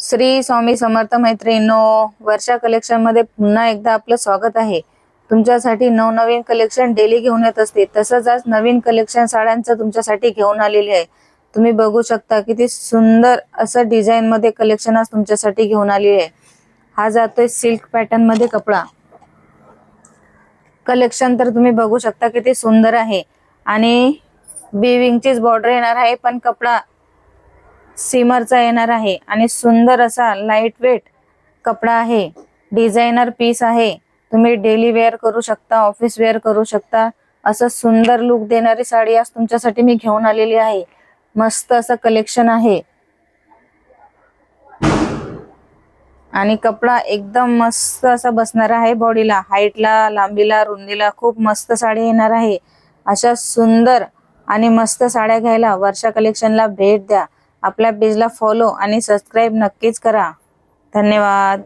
श्री स्वामी समर्थ मैत्रिणींनो, वर्षा कलेक्शन मध्ये पुन्हा एकदा आपलं स्वागत आहे। तुमच्यासाठी नवनवीन कलेक्शन डेली घेऊन येत असते। तसंच आज नवीन कलेक्शन साड्यांचं तुमच्यासाठी घेऊन आलेली आहे। तुम्ही बघू शकता किती सुंदर असं डिझाइन मध्ये कलेक्शन आज तुमच्यासाठी घेऊन आलेली आहे। हा जातोय सिल्क पॅटर्न मध्ये कपडा। कलेक्शन तर तुम्ही बघू शकता किती सुंदर आहे आणि विविंगचीच बॉर्डर येणार आहे, पण कपडा सिमरचा येणार आहे आणि सुंदर असा लाइट वेट कपडा आहे। डिझायनर पीस आहे, तुम्ही डेली वेअर करू शकता, ऑफिस वेअर करू शकता। असं सुंदर लुक देणारी साडी आज तुमच्यासाठी मी घेऊन आलेली आहे। मस्त असं कलेक्शन आहे आणि कपडा एकदम मस्त असा बसणार आहे। बॉडीला, हाईटला, लांबीला, रुंदीला खूप मस्त साडी येणार आहे। अशा सुंदर आणि मस्त साड्या घ्यायला वर्षा कलेक्शनला भेट द्या। आपल्या पेजला फॉलो आणि सबस्क्राइब नक्कीच करा। धन्यवाद।